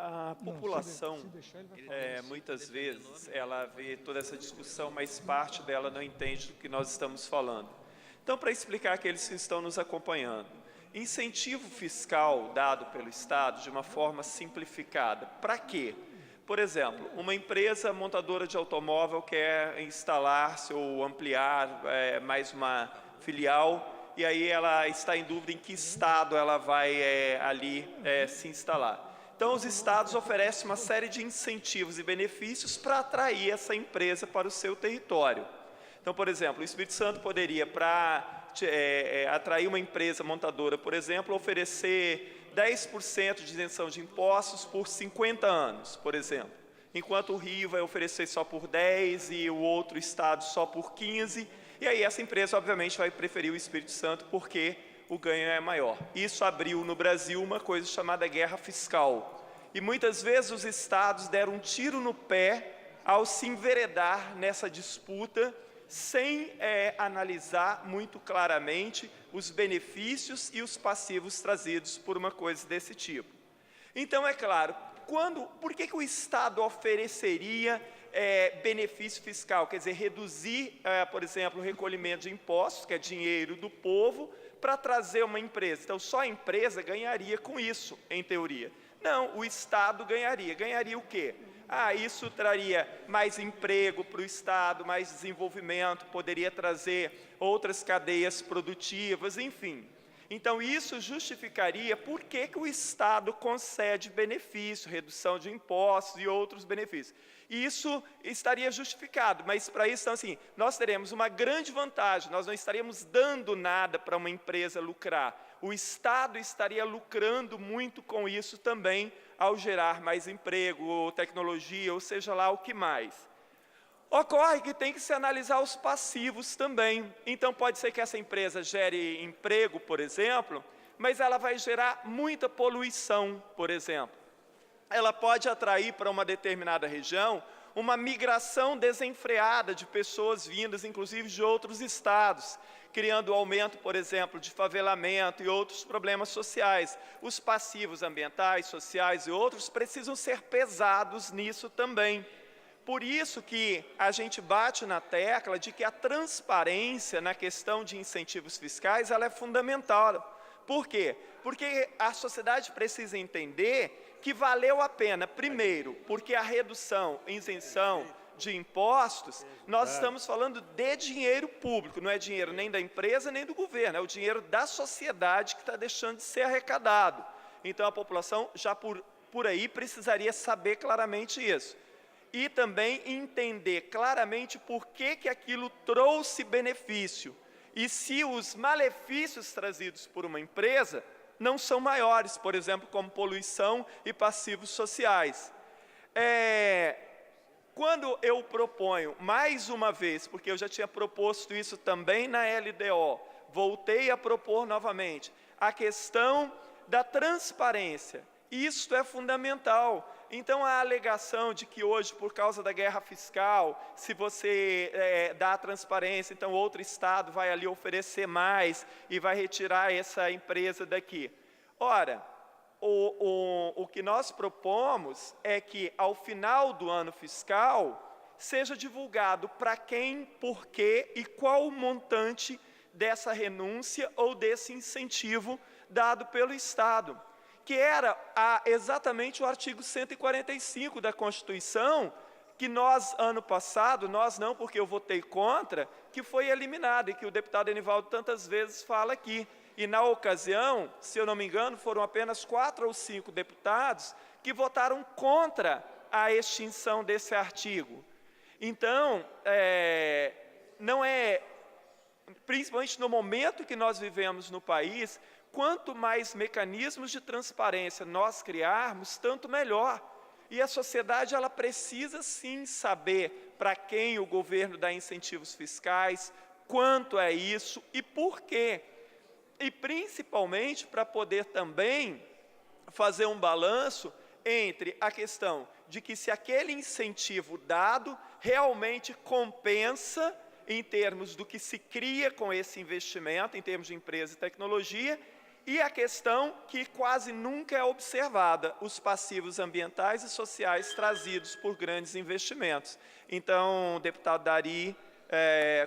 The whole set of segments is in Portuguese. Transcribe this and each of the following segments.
A população, muitas vezes, ela vê toda essa discussão, mas parte dela não entende do que nós estamos falando. Então, para explicar àqueles que estão nos acompanhando, incentivo fiscal dado pelo Estado de uma forma simplificada. Para quê? Por exemplo, uma empresa montadora de automóvel quer instalar-se ou ampliar mais uma filial, e aí ela está em dúvida em que estado ela vai se instalar. Então, os estados oferecem uma série de incentivos e benefícios para atrair essa empresa para o seu território. Então, por exemplo, o Espírito Santo poderia, para atrair uma empresa montadora, por exemplo, oferecer 10% de isenção de impostos por 50 anos, por exemplo. Enquanto o Rio vai oferecer só por 10 e o outro estado só por 15. E aí essa empresa, obviamente, vai preferir o Espírito Santo porque o ganho é maior. Isso abriu no Brasil uma coisa chamada guerra fiscal. E muitas vezes os estados deram um tiro no pé ao se enveredar nessa disputa sem analisar muito claramente os benefícios e os passivos trazidos por uma coisa desse tipo. Então, é claro, por que o Estado ofereceria benefício fiscal? Quer dizer, reduzir, por exemplo, o recolhimento de impostos, que é dinheiro do povo, para trazer uma empresa. Então, só a empresa ganharia com isso, em teoria. Não, o Estado ganharia. Ganharia o quê? Isso traria mais emprego para o Estado, mais desenvolvimento, poderia trazer outras cadeias produtivas, enfim. Então, isso justificaria por que o Estado concede benefício, redução de impostos e outros benefícios. E isso estaria justificado, mas para isso, então, assim, nós teremos uma grande vantagem, nós não estaríamos dando nada para uma empresa lucrar. O Estado estaria lucrando muito com isso também, ao gerar mais emprego, ou tecnologia, ou seja lá o que mais. Ocorre que tem que se analisar os passivos também. Então, pode ser que essa empresa gere emprego, por exemplo, mas ela vai gerar muita poluição, por exemplo. Ela pode atrair para uma determinada região uma migração desenfreada de pessoas vindas, inclusive, de outros estados, criando aumento, por exemplo, de favelamento e outros problemas sociais. Os passivos ambientais, sociais e outros precisam ser pesados nisso também. Por isso que a gente bate na tecla de que a transparência na questão de incentivos fiscais ela é fundamental. Por quê? Porque a sociedade precisa entender que valeu a pena, primeiro, porque a redução, isenção de impostos, nós estamos falando de dinheiro público, não é dinheiro nem da empresa nem do governo, é o dinheiro da sociedade que está deixando de ser arrecadado. Então, a população já por aí precisaria saber claramente isso. E também entender claramente por que aquilo trouxe benefício. E se os malefícios trazidos por uma empresa não são maiores, por exemplo, como poluição e passivos sociais. Quando eu proponho, mais uma vez, porque eu já tinha proposto isso também na LDO, voltei a propor novamente, a questão da transparência. Isto é fundamental. Então, a alegação de que hoje, por causa da guerra fiscal, se você dá a transparência, então outro Estado vai ali oferecer mais e vai retirar essa empresa daqui. Ora, o que nós propomos é que, ao final do ano fiscal, seja divulgado para quem, por quê e qual o montante dessa renúncia ou desse incentivo dado pelo Estado, que era exatamente o artigo 145 da Constituição, que nós, ano passado, nós não, porque eu votei contra, que foi eliminado, e que o deputado Enivaldo tantas vezes fala aqui. E, na ocasião, se eu não me engano, foram apenas 4 ou 5 deputados que votaram contra a extinção desse artigo. Então, não é, principalmente no momento que nós vivemos no país, quanto mais mecanismos de transparência nós criarmos, tanto melhor. E a sociedade ela precisa sim saber para quem o governo dá incentivos fiscais, quanto é isso e por quê. E principalmente para poder também fazer um balanço entre a questão de que se aquele incentivo dado realmente compensa em termos do que se cria com esse investimento, em termos de empresa e tecnologia, E a questão que quase nunca é observada, os passivos ambientais e sociais trazidos por grandes investimentos. Então, deputado Dari,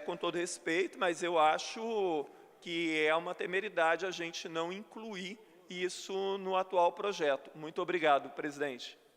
com todo respeito, mas eu acho que é uma temeridade a gente não incluir isso no atual projeto. Muito obrigado, presidente.